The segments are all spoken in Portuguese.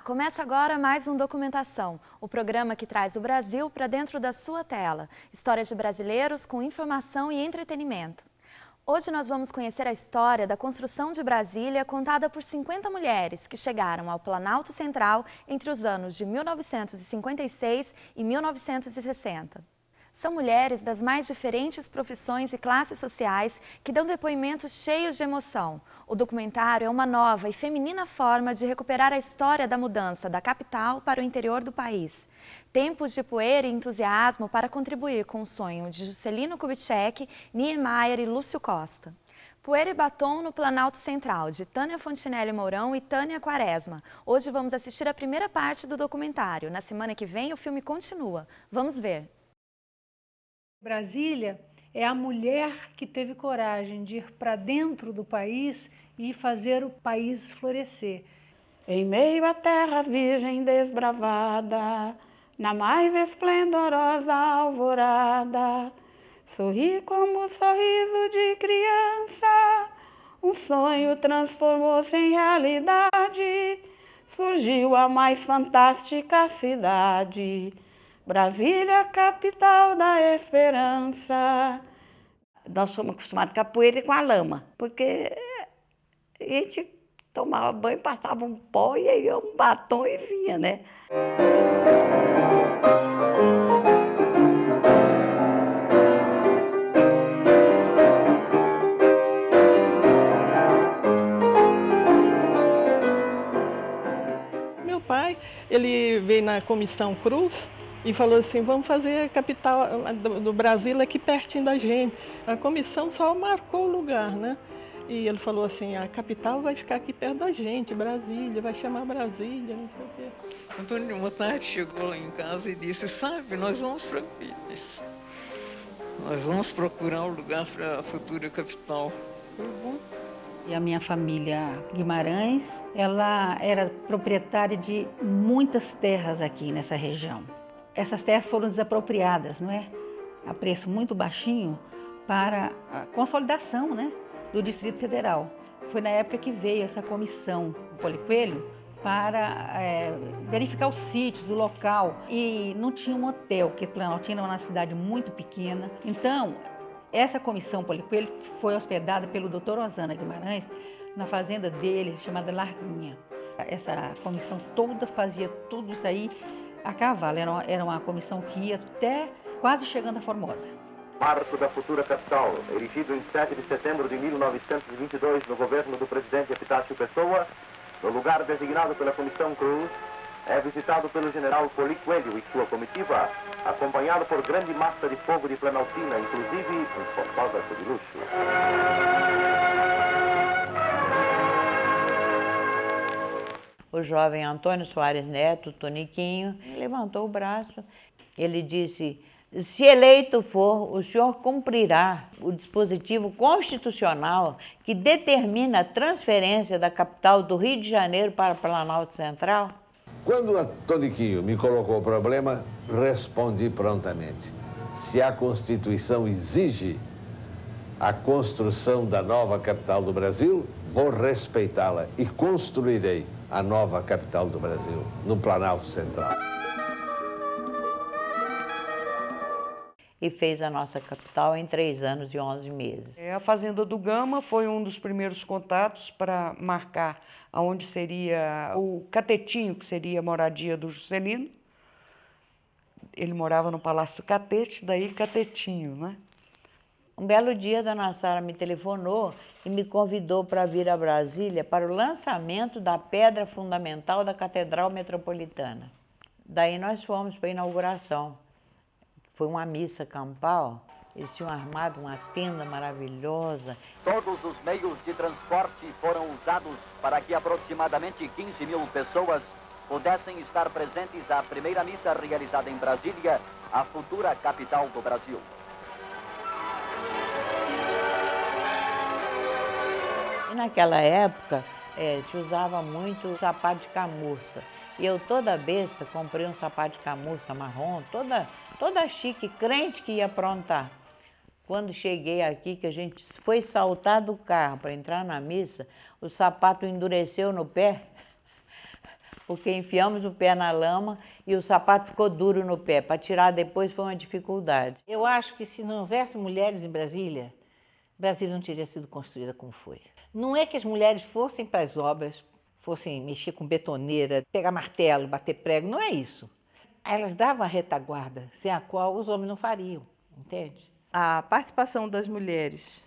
Começa agora mais um Documentação, o programa que traz o Brasil para dentro da sua tela. Histórias de brasileiros com informação e entretenimento. Hoje nós vamos conhecer a história da construção de Brasília contada por 50 mulheres que chegaram ao Planalto Central entre os anos de 1956 e 1960. São mulheres das mais diferentes profissões e classes sociais que dão depoimentos cheios de emoção. O documentário é uma nova e feminina forma de recuperar a história da mudança da capital para o interior do país. Tempos de poeira e entusiasmo para contribuir com o sonho de Juscelino Kubitschek, Niemeyer e Lúcio Costa. Poeira e Batom no Planalto Central, de Tânia Fontinelli Mourão e Tânia Quaresma. Hoje vamos assistir a primeira parte do documentário. Na semana que vem o filme continua. Vamos ver. Brasília é a mulher que teve coragem de ir para dentro do país e fazer o país florescer. Em meio à terra virgem desbravada, na mais esplendorosa alvorada, sorri como um sorriso de criança, um sonho transformou-se em realidade, surgiu a mais fantástica cidade, Brasília, capital da esperança. Nós somos acostumados com a poeira e com a lama, porque a gente tomava banho, passava um pó e aí um batom e vinha, né? Meu pai, ele veio na Comissão Cruz e falou assim, vamos fazer a capital do Brasil aqui pertinho da gente. A comissão só marcou o lugar, né? E ele falou assim, a capital vai ficar aqui perto da gente, Brasília, vai chamar Brasília, não sei o quê. Antônio, uma tarde chegou lá em casa e disse, sabe, nós vamos para Pires. Nós vamos procurar um lugar para a futura capital. Foi bom. E a minha família Guimarães, ela era proprietária de muitas terras aqui nessa região. Essas terras foram desapropriadas, não é? A preço muito baixinho para a consolidação, né, do Distrito Federal. Foi na época que veio essa comissão do Policoelho para verificar os sítios, o local. E não tinha um hotel, porque Planaltina é uma cidade muito pequena. Então, essa comissão Policoelho foi hospedada pelo Dr. Osana Guimarães na fazenda dele, chamada Larguinha. Essa comissão toda fazia tudo isso aí a cavalo. Era uma comissão que ia até quase chegando a Formosa. Marco da futura capital, erigido em 7 de setembro de 1922 no governo do presidente Epitácio Pessoa, no lugar designado pela Comissão Cruz, é visitado pelo general Policoelho e sua comitiva, acompanhado por grande massa de fogo de Planaltina, inclusive um fotógrafo de luxo. O jovem Antônio Soares Neto, Toniquinho, levantou o braço. Ele disse, se eleito for, o senhor cumprirá o dispositivo constitucional que determina a transferência da capital do Rio de Janeiro para Planalto Central? Quando a Toniquinho me colocou o problema, respondi prontamente. Se a Constituição exige a construção da nova capital do Brasil, vou respeitá-la e construirei a nova capital do Brasil, no Planalto Central. E fez a nossa capital em 3 anos e 11 meses. A Fazenda do Gama foi um dos primeiros contatos para marcar aonde seria o Catetinho, que seria a moradia do Juscelino. Ele morava no Palácio do Catete, daí Catetinho, né? Um belo dia, Dona Sara me telefonou e me convidou para vir a Brasília para o lançamento da pedra fundamental da Catedral Metropolitana. Daí nós fomos para a inauguração. Foi uma missa campal, eles tinham armado uma tenda maravilhosa. Todos os meios de transporte foram usados para que aproximadamente 15 mil pessoas pudessem estar presentes à primeira missa realizada em Brasília, a futura capital do Brasil. E naquela época se usava muito sapato de camurça. E eu toda besta comprei um sapato de camurça marrom, toda chique, crente que ia aprontar. Quando cheguei aqui, que a gente foi saltar do carro para entrar na missa, o sapato endureceu no pé, porque enfiamos o pé na lama e o sapato ficou duro no pé. Para tirar depois foi uma dificuldade. Eu acho que se não houvesse mulheres em Brasília, Brasília não teria sido construída como foi. Não é que as mulheres fossem para as obras, fossem mexer com betoneira, pegar martelo, bater prego, não é isso. Elas davam a retaguarda, sem a qual os homens não fariam, entende? A participação das mulheres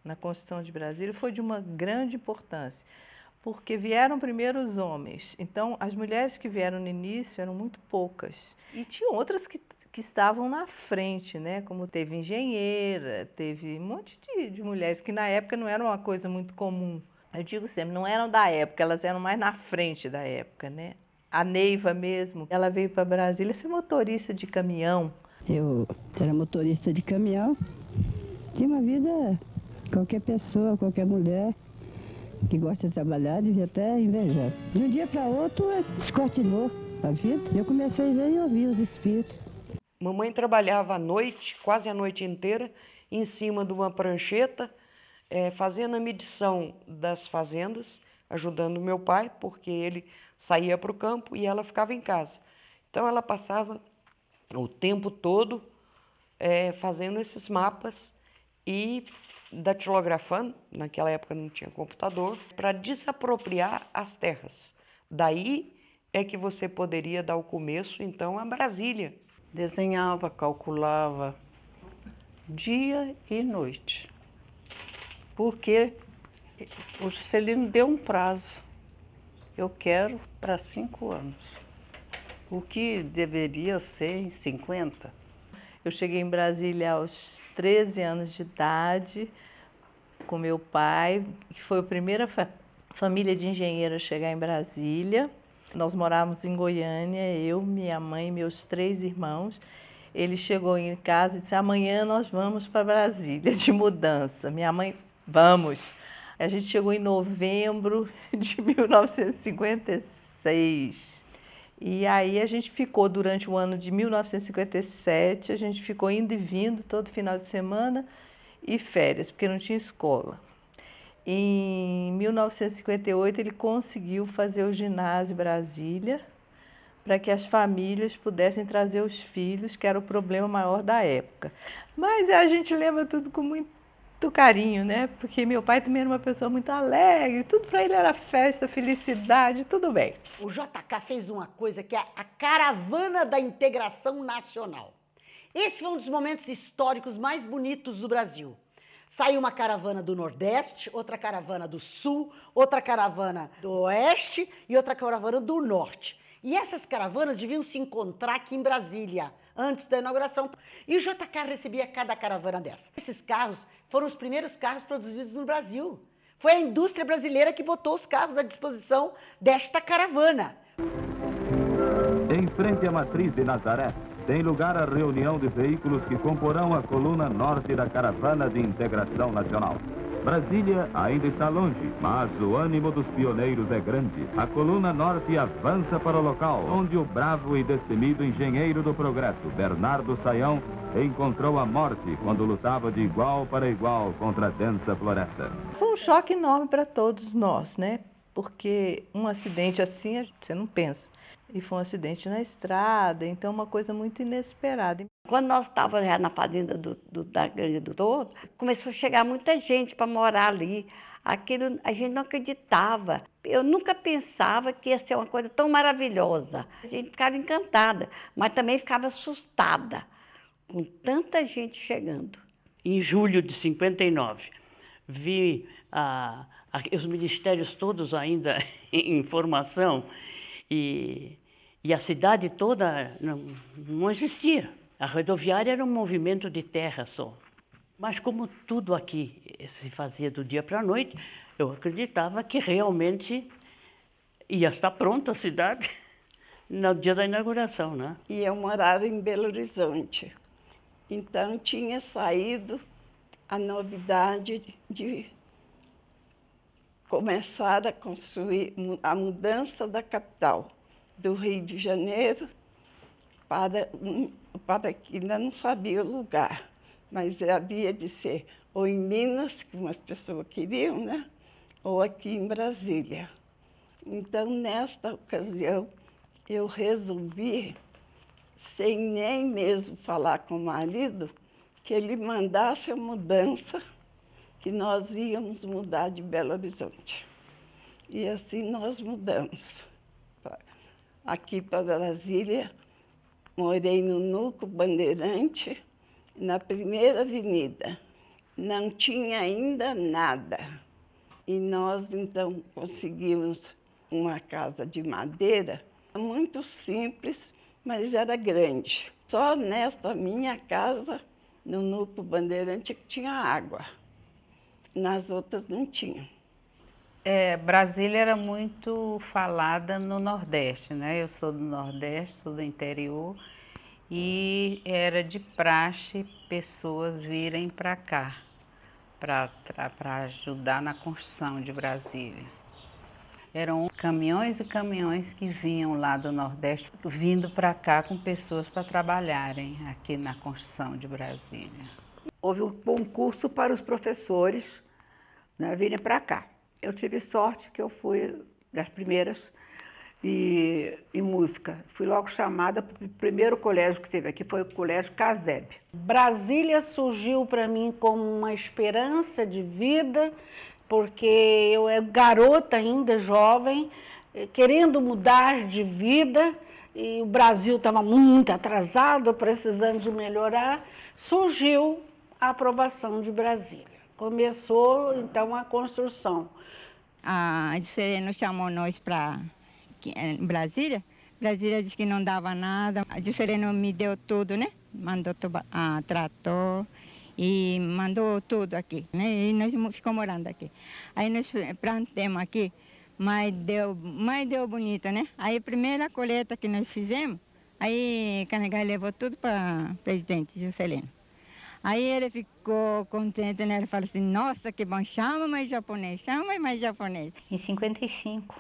na Constituição de Brasília foi de uma grande importância, porque vieram primeiro os homens. Então, as mulheres que vieram no início eram muito poucas. E tinha outras que estavam na frente, né? Como teve engenheira, teve um monte de mulheres que na época não era uma coisa muito comum. Eu digo sempre, não eram da época, elas eram mais na frente da época, né? A Neiva mesmo, ela veio para Brasília ser motorista de caminhão. Eu era motorista de caminhão, tinha uma vida, qualquer pessoa, qualquer mulher que gosta de trabalhar devia até invejar. De um dia para outro, descortinou a vida. Eu comecei a ver e ouvir os espíritos. Mamãe trabalhava à noite, quase a noite inteira, em cima de uma prancheta, fazendo a medição das fazendas, ajudando meu pai, porque ele saía para o campo e ela ficava em casa. Então ela passava o tempo todo fazendo esses mapas e datilografando, naquela época não tinha computador, para desapropriar as terras. Daí é que você poderia dar o começo, então, a Brasília. Desenhava, calculava dia e noite, porque o Juscelino deu um prazo. Eu quero para 5 anos, o que deveria ser em 50. Eu cheguei em Brasília aos 13 anos de idade, com meu pai, que foi a primeira família de engenheiros a chegar em Brasília. Nós morávamos em Goiânia, eu, minha mãe e meus 3 irmãos. Ele chegou em casa e disse, amanhã nós vamos para Brasília, de mudança. Minha mãe, vamos. A gente chegou em novembro de 1956. E aí a gente ficou durante o ano de 1957, a gente ficou indo e vindo todo final de semana e férias, porque não tinha escola. Em 1958 ele conseguiu fazer o ginásio Brasília para que as famílias pudessem trazer os filhos, que era o problema maior da época. Mas a gente lembra tudo com muito carinho, né? Porque meu pai também era uma pessoa muito alegre, tudo para ele era festa, felicidade, tudo bem. O JK fez uma coisa que é a Caravana da Integração Nacional. Esse foi um dos momentos históricos mais bonitos do Brasil. Saiu uma caravana do Nordeste, outra caravana do Sul, outra caravana do Oeste e outra caravana do Norte. E essas caravanas deviam se encontrar aqui em Brasília, antes da inauguração. E o JK recebia cada caravana dessa. Esses carros foram os primeiros carros produzidos no Brasil. Foi a indústria brasileira que botou os carros à disposição desta caravana. Em frente à matriz de Nazaré, tem lugar a reunião de veículos que comporão a coluna norte da Caravana de Integração Nacional. Brasília ainda está longe, mas o ânimo dos pioneiros é grande. A coluna norte avança para o local, onde o bravo e destemido engenheiro do progresso, Bernardo Sayão, encontrou a morte quando lutava de igual para igual contra a densa floresta. Foi um choque enorme para todos nós, né? Porque um acidente assim, você não pensa. E foi um acidente na estrada, então uma coisa muito inesperada. Quando nós estávamos já na fazenda da Grande do Douro, começou a chegar muita gente para morar ali. Aquilo a gente não acreditava. Eu nunca pensava que ia ser uma coisa tão maravilhosa. A gente ficava encantada, mas também ficava assustada com tanta gente chegando. Em julho de 59, vi os ministérios todos ainda em formação e a cidade toda não existia. A rodoviária era um movimento de terra só. Mas como tudo aqui se fazia do dia para a noite, eu acreditava que realmente ia estar pronta a cidade no dia da inauguração, né? E eu morava em Belo Horizonte. Então tinha saído a novidade de começar a construir a mudança da capital, do Rio de Janeiro para que ainda não sabia o lugar, mas havia de ser ou em Minas, que umas pessoas queriam, né? Ou aqui em Brasília. Então, nesta ocasião, eu resolvi, sem nem mesmo falar com o marido, que ele mandasse a mudança, que nós íamos mudar de Belo Horizonte. E assim nós mudamos. Aqui para Brasília, morei no Núcleo Bandeirante, na primeira avenida. Não tinha ainda nada. E nós, então, conseguimos uma casa de madeira, muito simples, mas era grande. Só nesta minha casa, no Núcleo Bandeirante, que tinha água. Nas outras não tinha. Brasília era muito falada no Nordeste, né? Eu sou do Nordeste, sou do interior, e era de praxe pessoas virem para cá, para ajudar na construção de Brasília. Eram caminhões e caminhões que vinham lá do Nordeste, vindo para cá com pessoas para trabalharem aqui na construção de Brasília. Houve um concurso para os professores, né, virem para cá. Eu tive sorte que eu fui das primeiras em música. Fui logo chamada para o primeiro colégio que teve aqui, foi o Colégio Caseb. Brasília surgiu para mim como uma esperança de vida, porque eu era garota ainda, jovem, querendo mudar de vida, e o Brasil estava muito atrasado, precisando de melhorar. Surgiu a aprovação de Brasília. Começou, então, a construção. A Juscelino chamou nós para Brasília. Brasília disse que não dava nada. A Juscelino me deu tudo, né? Mandou trator e mandou tudo aqui, né? E nós ficamos morando aqui. Aí nós plantamos aqui, mas deu bonito, né? Aí a primeira colheita que nós fizemos, aí Canegai levou tudo para o presidente Juscelino. Aí ele ficou contente, né? Ele falou assim, nossa, que bom, chama mais japonês. Em 55,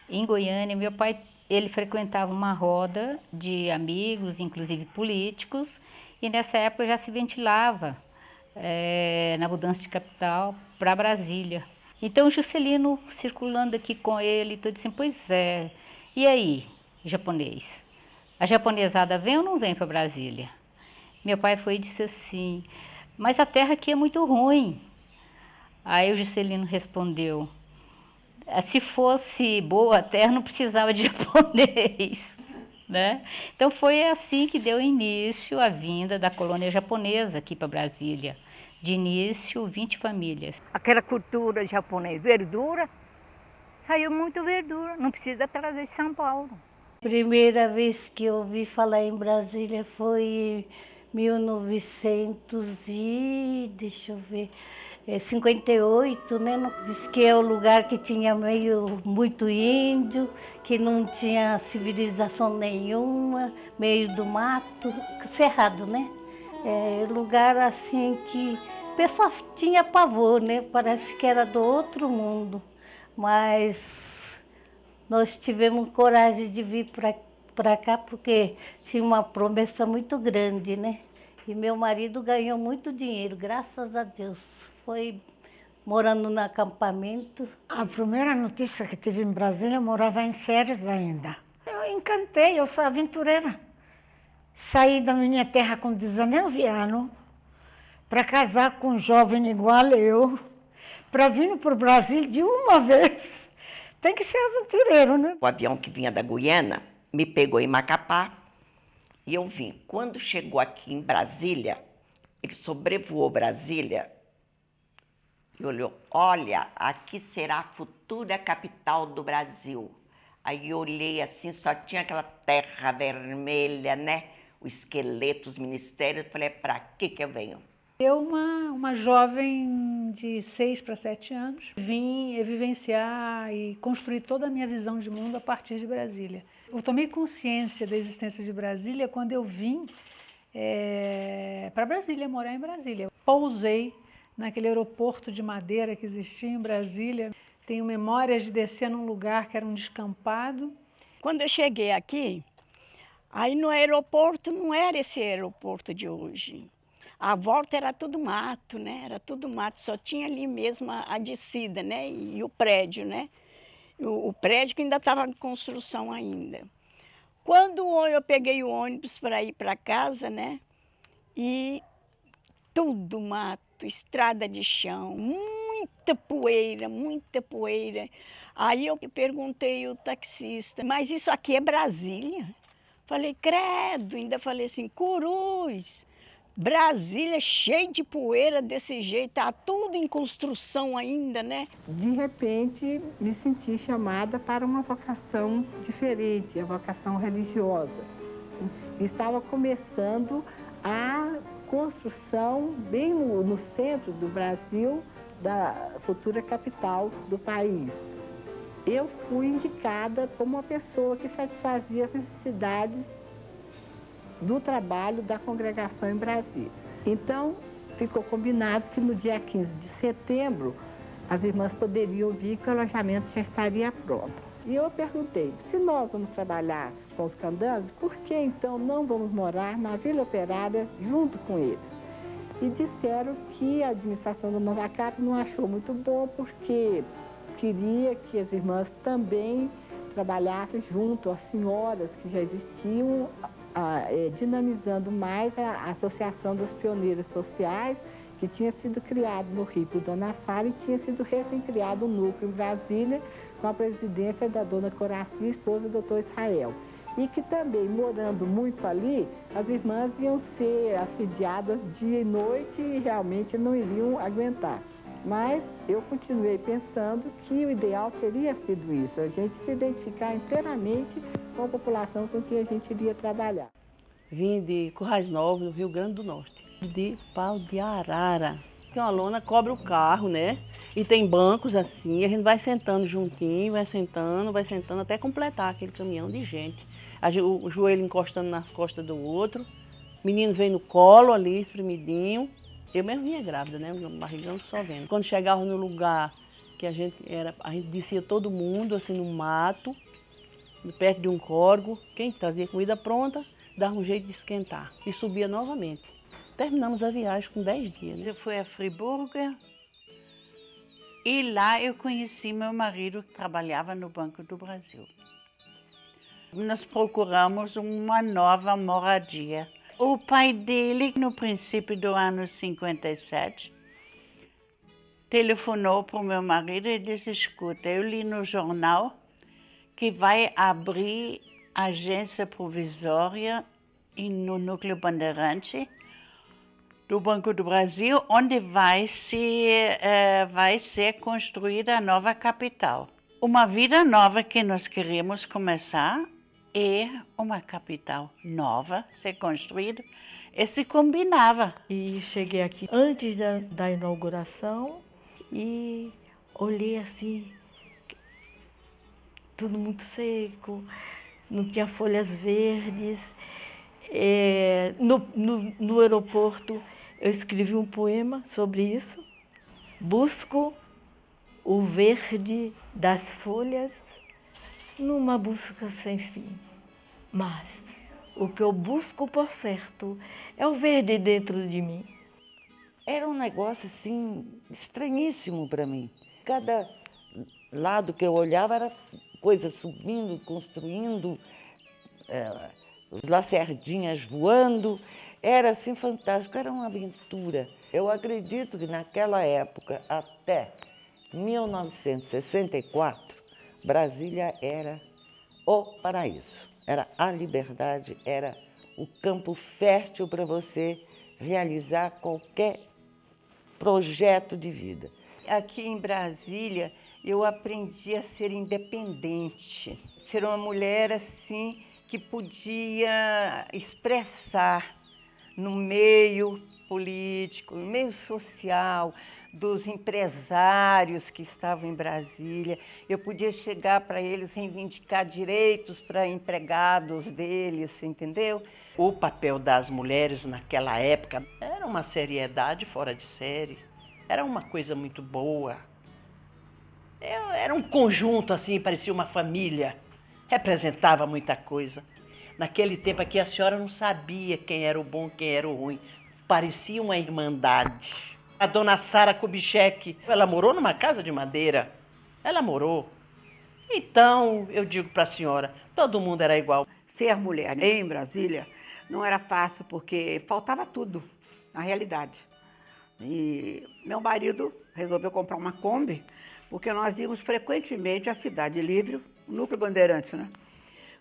em Goiânia, meu pai, ele frequentava uma roda de amigos, inclusive políticos, e nessa época já se ventilava na mudança de capital para Brasília. Então o Juscelino circulando aqui com ele, todo assim, pois é, e aí, japonês? A japonesada vem ou não vem para Brasília? Meu pai foi e disse assim, mas a terra aqui é muito ruim. Aí o Juscelino respondeu, se fosse boa a terra não precisava de japonês, né? Então foi assim que deu início a vinda da colônia japonesa aqui para Brasília. De início, 20 famílias. Aquela cultura japonesa, verdura, saiu muito verdura, não precisa trazer de São Paulo. Primeira vez que eu ouvi falar em Brasília foi 58, né? Diz que é o lugar que tinha muito índio, que não tinha civilização nenhuma, meio do mato, cerrado, né? Lugar assim que o pessoal tinha pavor, né? Parece que era do outro mundo, mas nós tivemos coragem de vir para cá porque tinha uma promessa muito grande, né? E meu marido ganhou muito dinheiro, graças a Deus. Foi morando no acampamento. A primeira notícia que tive em Brasília, eu morava em Séries ainda. Eu encantei, eu sou aventureira. Saí da minha terra com 19 anos para casar com um jovem igual eu, para vir para o Brasil de uma vez. Tem que ser aventureiro, né? O avião que vinha da Guiana me pegou em Macapá e eu vim. Quando chegou aqui em Brasília, ele sobrevoou Brasília e olhou, olha, aqui será a futura capital do Brasil. Aí eu olhei assim, só tinha aquela terra vermelha, né? O esqueleto, os ministérios, eu falei, para que eu venho? Eu, uma jovem de 6 para 7 anos, vim vivenciar e construir toda a minha visão de mundo a partir de Brasília. Eu tomei consciência da existência de Brasília quando eu vim para Brasília, morar em Brasília. Pousei naquele aeroporto de madeira que existia em Brasília. Tenho memórias de descer num lugar que era um descampado. Quando eu cheguei aqui, aí no aeroporto não era esse aeroporto de hoje. A volta era tudo mato, né? Era tudo mato, só tinha ali mesmo a descida, né? E o prédio, né? O prédio que ainda estava em construção ainda. Quando eu peguei o ônibus para ir para casa, né? E tudo mato, estrada de chão, muita poeira, muita poeira. Aí eu perguntei ao taxista, mas isso aqui é Brasília? Falei, credo, ainda falei assim, Cruz, Brasília cheio de poeira desse jeito, tá tudo em construção ainda, né? De repente, me senti chamada para uma vocação diferente, a vocação religiosa. Estava começando a construção, bem no centro do Brasil, da futura capital do país. Eu fui indicada como uma pessoa que satisfazia as necessidades do trabalho da congregação em Brasília. Então, ficou combinado que no dia 15 de setembro, as irmãs poderiam vir que o alojamento já estaria pronto. E eu perguntei, se nós vamos trabalhar com os candangos, por que então não vamos morar na Vila Operária junto com eles? E disseram que a administração da Nova Cap não achou muito bom, porque queria que as irmãs também trabalhassem junto às senhoras que já existiam, dinamizando mais a Associação das Pioneiras Sociais, que tinha sido criado no Rio Dona Sara e tinha sido recém-criado um núcleo em Brasília, com a presidência da dona Coraci, esposa do Dr. Israel. E que também, morando muito ali, as irmãs iam ser assediadas dia e noite e realmente não iriam aguentar. Mas eu continuei pensando que o ideal teria sido isso, a gente se identificar inteiramente com a população com quem a gente iria trabalhar. Vim de Currais Novos, no Rio Grande do Norte, de Pau de Arara. Tem uma lona, cobre o carro, né? E tem bancos assim, a gente vai sentando juntinho, vai sentando até completar aquele caminhão de gente. O joelho encostando nas costas do outro, o menino vem no colo ali, espremidinho. Eu mesmo vinha grávida, né? O barrigão só vendo. Quando chegava no lugar que a gente descia todo mundo, assim, no mato, perto de um córrego. Quem trazia comida pronta, dava um jeito de esquentar. E subia novamente. Terminamos a viagem com 10 dias. Eu fui a Friburgo e lá eu conheci meu marido, que trabalhava no Banco do Brasil. Nós procuramos uma nova moradia. O pai dele, no princípio do ano 57, telefonou para o meu marido e disse, escuta, eu li no jornal que vai abrir agência provisória no Núcleo Bandeirante do Banco do Brasil, onde vai ser construída a nova capital. Uma vida nova que nós queremos começar e uma capital nova ser construída, e se combinava. E cheguei aqui antes da inauguração e olhei assim, tudo muito seco, não tinha folhas verdes. No aeroporto eu escrevi um poema sobre isso. Busco o verde das folhas numa busca sem fim. Mas o que eu busco, por certo, é o verde dentro de mim. Era um negócio, assim, estranhíssimo para mim. Cada lado que eu olhava era coisa subindo, construindo, os lacerdinhas voando. Era, assim, fantástico, era uma aventura. Eu acredito que naquela época, até 1964, Brasília era o paraíso, era a liberdade, era o campo fértil para você realizar qualquer projeto de vida. Aqui em Brasília, eu aprendi a ser independente, ser uma mulher assim que podia expressar no meio político, no meio social, dos empresários que estavam em Brasília. Eu podia chegar para eles, reivindicar direitos para empregados deles, entendeu? O papel das mulheres naquela época era uma seriedade fora de série. Era uma coisa muito boa. Era um conjunto, assim, parecia uma família. Representava muita coisa. Naquele tempo aqui a senhora não sabia quem era o bom, quem era o ruim. Parecia uma irmandade. A dona Sara Kubitschek, ela morou numa casa de madeira. Ela morou. Então, eu digo para a senhora, todo mundo era igual. Ser mulher em Brasília não era fácil, porque faltava tudo, na realidade. E meu marido resolveu comprar uma Kombi, porque nós íamos frequentemente à Cidade Livre, Núcleo Bandeirantes, né?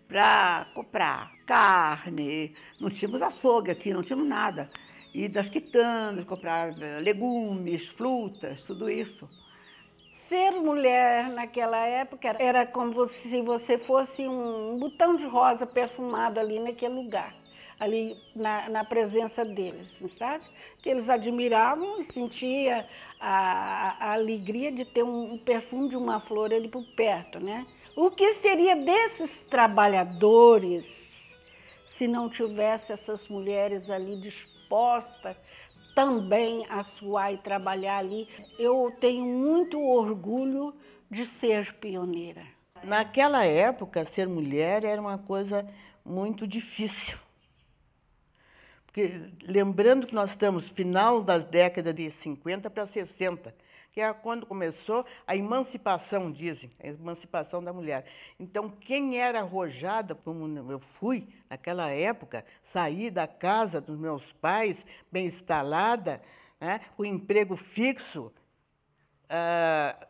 Para comprar carne, não tínhamos açougue aqui, não tínhamos nada. E das quitanas, comprar legumes, frutas, tudo isso. Ser mulher naquela época era como se você fosse um botão de rosa perfumado ali naquele lugar, ali na presença deles, sabe? Que eles admiravam e sentiam a alegria de ter um perfume de uma flor ali por perto, né? O que seria desses trabalhadores se não tivesse essas mulheres ali dispostas também a suar e trabalhar ali? Eu tenho muito orgulho de ser pioneira. Naquela época, ser mulher era uma coisa muito difícil. Porque, lembrando que nós estamos no final das décadas de 50 para 60, que é quando começou a emancipação, dizem, a emancipação da mulher. Então, quem era arrojada, como eu fui naquela época, saí da casa dos meus pais, bem instalada, né, com emprego fixo,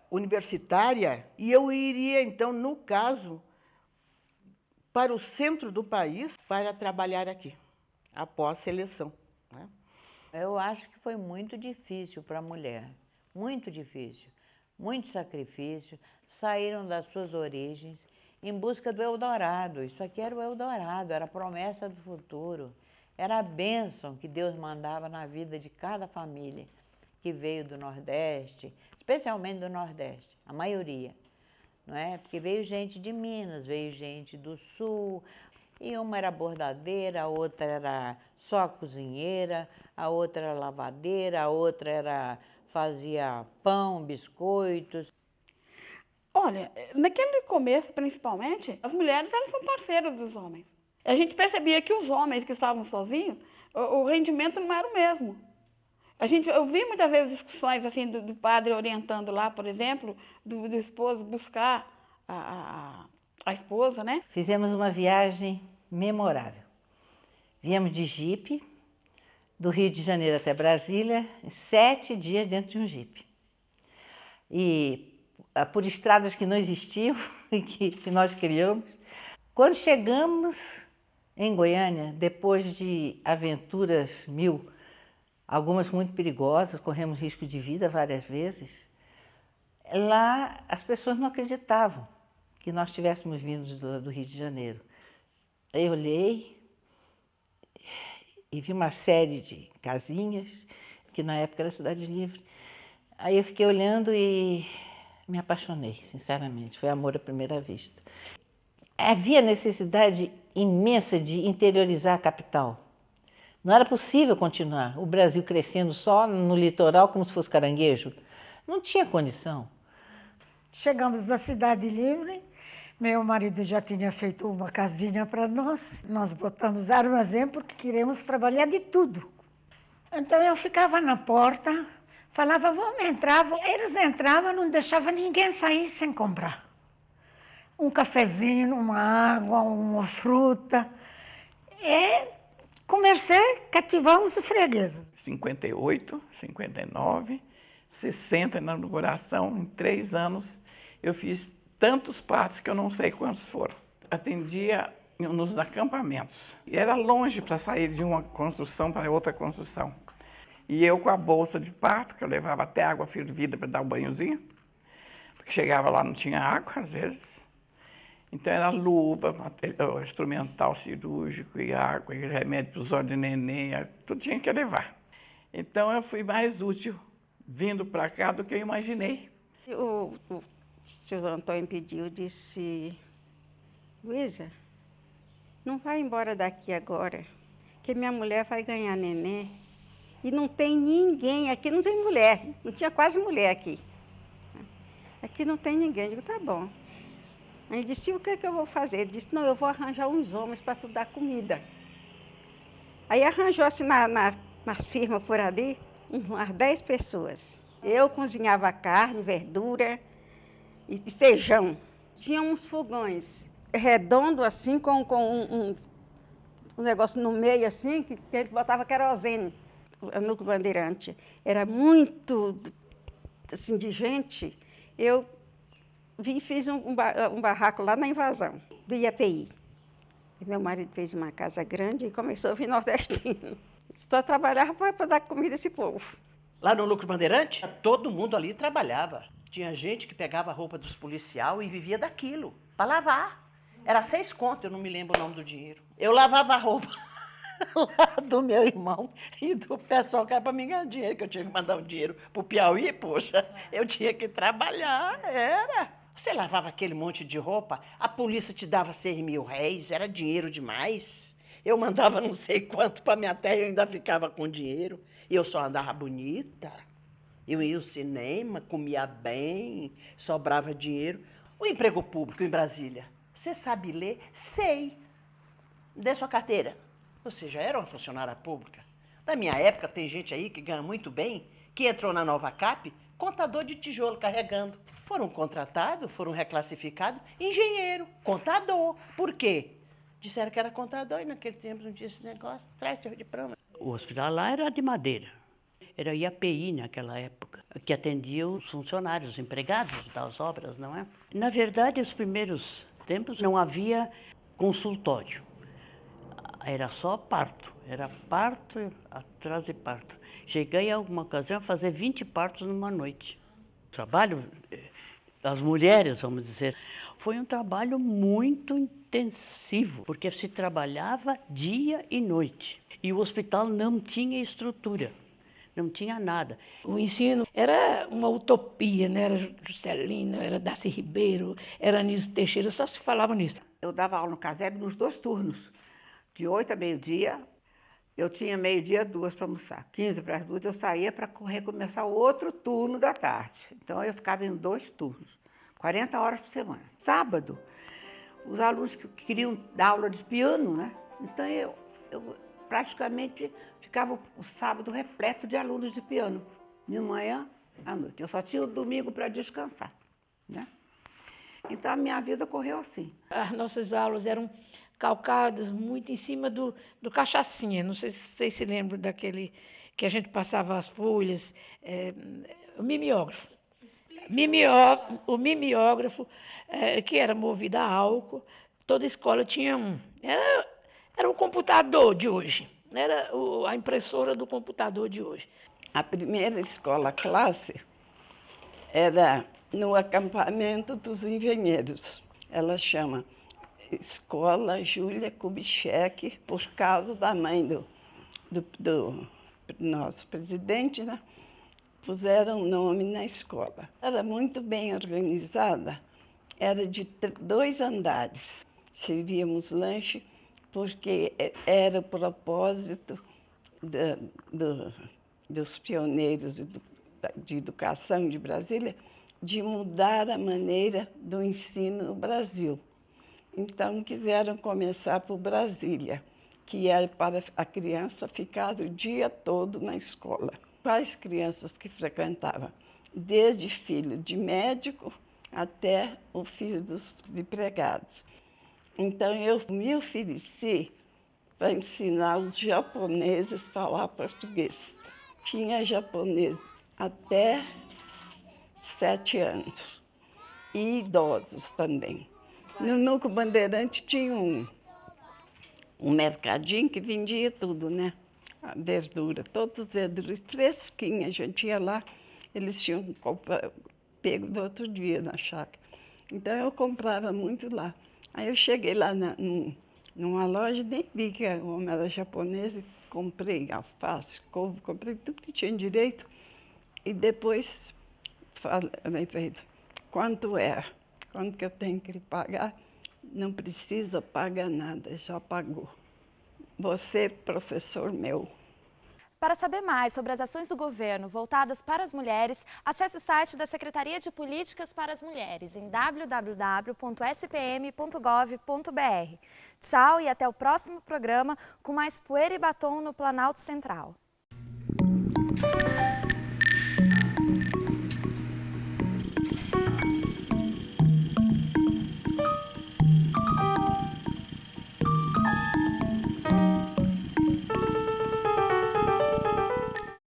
universitária, e eu iria, então, no caso, para o centro do país para trabalhar aqui, após seleção, né? Eu acho que foi muito difícil para a mulher. Muito difícil, muito sacrifício, saíram das suas origens em busca do Eldorado. Isso aqui era o Eldorado, era a promessa do futuro, era a bênção que Deus mandava na vida de cada família que veio do Nordeste, especialmente do Nordeste, a maioria, não é? Porque veio gente de Minas, veio gente do Sul, e uma era bordadeira, a outra era só cozinheira, a outra era lavadeira, a outra fazia pão, biscoitos. Olha, naquele começo, principalmente, as mulheres elas são parceiras dos homens. A gente percebia que os homens que estavam sozinhos, o rendimento não era o mesmo. Eu vi muitas vezes discussões assim do padre orientando lá, por exemplo, do esposo buscar a esposa, né? Fizemos uma viagem memorável. Viemos de jipe, do Rio de Janeiro até Brasília, em 7 dias dentro de um jipe. E por estradas que não existiam e que nós criamos. Quando chegamos em Goiânia, depois de aventuras mil, algumas muito perigosas, corremos risco de vida várias vezes, lá as pessoas não acreditavam que nós tivéssemos vindo do Rio de Janeiro. Eu olhei e vi uma série de casinhas, que na época era Cidade Livre. Aí eu fiquei olhando e me apaixonei, sinceramente. Foi amor à primeira vista. Havia necessidade imensa de interiorizar a capital. Não era possível continuar o Brasil crescendo só no litoral como se fosse caranguejo. Não tinha condição. Chegamos na Cidade Livre, meu marido já tinha feito uma casinha para nós. Nós botamos armazém porque queríamos trabalhar de tudo. Então eu ficava na porta, falava, vamos entrar. Eles entravam, não deixavam ninguém sair sem comprar. Um cafezinho, uma água, uma fruta. E comecei a cativar os fregueses. 58, 59, 60 na inauguração, em 3 anos eu fiz tantos partos que eu não sei quantos foram. Atendia nos acampamentos. E era longe para sair de uma construção para outra construção. E eu com a bolsa de parto, que eu levava até água fervida para dar um banhozinho, porque chegava lá não tinha água às vezes. Então era luva, instrumental cirúrgico e água, e remédio para os olhos de neném, tudo tinha que levar. Então eu fui mais útil vindo para cá do que eu imaginei. O tio Antônio pediu, disse, Luísa, não vai embora daqui agora, que minha mulher vai ganhar neném. E não tem ninguém, aqui não tem mulher, não tinha quase mulher aqui. Aqui não tem ninguém. Eu digo, tá bom. Aí ele disse, o que é que eu vou fazer? Ele disse, não, eu vou arranjar uns homens para tu dar comida. Aí arranjou-se nas firmas por ali, umas 10 pessoas. Eu cozinhava carne, verdura e feijão. tinha uns fogões redondos assim, com um negócio no meio assim, que ele botava querosene. O Núcleo Bandeirante era muito, assim, de gente. Eu fiz um barraco lá na Invasão, do IAPI. E meu marido fez uma casa grande e começou a vir nordestino. Só trabalhava para dar comida a esse povo. Lá no Núcleo Bandeirante, todo mundo ali trabalhava. Tinha gente que pegava a roupa dos policiais e vivia daquilo, para lavar. Era 6 contos, eu não me lembro o nome do dinheiro. Eu lavava a roupa lá do meu irmão e do pessoal que era para me ganhar dinheiro, que eu tinha que mandar um dinheiro para o Piauí, poxa, eu tinha que trabalhar, era. Você lavava aquele monte de roupa, a polícia te dava 6.000 réis, era dinheiro demais. Eu mandava não sei quanto para minha terra e eu ainda ficava com dinheiro. E eu só andava bonita. Eu ia ao cinema, comia bem, sobrava dinheiro. O emprego público em Brasília, você sabe ler? Sei. Dê sua carteira. Você já era uma funcionária pública. Na minha época, tem gente aí que ganha muito bem, que entrou na Nova Cap, contador de tijolo carregando. Foram contratados, foram reclassificados, engenheiro, contador. Por quê? Disseram que era contador e naquele tempo não tinha esse negócio. Traz teu diploma. O hospital lá era de madeira. Era IAPI naquela época, que atendia os funcionários, os empregados das obras, não é? Na verdade, os primeiros tempos não havia consultório. Era só parto. Era parto atrás de parto. Cheguei a alguma ocasião a fazer 20 partos numa noite. O trabalho das mulheres, vamos dizer, foi um trabalho muito intensivo, porque se trabalhava dia e noite. E o hospital não tinha estrutura, não tinha nada. O ensino era uma utopia, né? Era Juscelino, era Darcy Ribeiro, era Anísio Teixeira, só se falava nisso. Eu dava aula no CASEB nos 2 turnos, de 8 a meio-dia. Eu tinha meio-dia 2 para almoçar. 15 para as 2 eu saía para recomeçar o outro turno da tarde. Então eu ficava em 2 turnos, 40 horas por semana. Sábado, os alunos que queriam dar aula de piano, né? Então eu praticamente ficava o sábado repleto de alunos de piano, de manhã à noite. Eu só tinha o domingo para descansar, né? Então a minha vida correu assim. As nossas aulas eram calcadas muito em cima do cachaçinha. Não sei se vocês se lembram daquele que a gente passava as folhas, o mimeógrafo. O mimeógrafo, que era movido a álcool, toda escola tinha um. Era o computador de hoje, era a impressora do computador de hoje. A primeira escola classe era no acampamento dos engenheiros. Ela chama Escola Júlia Kubitschek, por causa da mãe do nosso presidente, né? Puseram nome na escola. Era muito bem organizada, era de 2 andares. Servíamos lanche, porque era o propósito dos pioneiros de educação de Brasília de mudar a maneira do ensino no Brasil. Então, quiseram começar por Brasília, que era para a criança ficar o dia todo na escola. Quais crianças que frequentavam? Desde filho de médico até o filho dos empregados. Então, eu me ofereci para ensinar os japoneses a falar português. Tinha japonês até 7 anos, e idosos também. No Núcleo Bandeirante tinha um mercadinho que vendia tudo, né? A verdura, todas as verduras fresquinhas. A gente ia lá, eles tinham pego do outro dia na chácara. Então eu comprava muito lá. Aí eu cheguei lá numa loja, nem vi que o homem era japonês, e comprei alface, couve, comprei tudo que tinha direito. E depois falei para ele, quanto é? Quanto que eu tenho que lhe pagar? Não precisa pagar nada, já pagou. Você, professor meu. Para saber mais sobre as ações do governo voltadas para as mulheres, acesse o site da Secretaria de Políticas para as Mulheres em www.spm.gov.br. Tchau e até o próximo programa com mais Poeira e Batom no Planalto Central.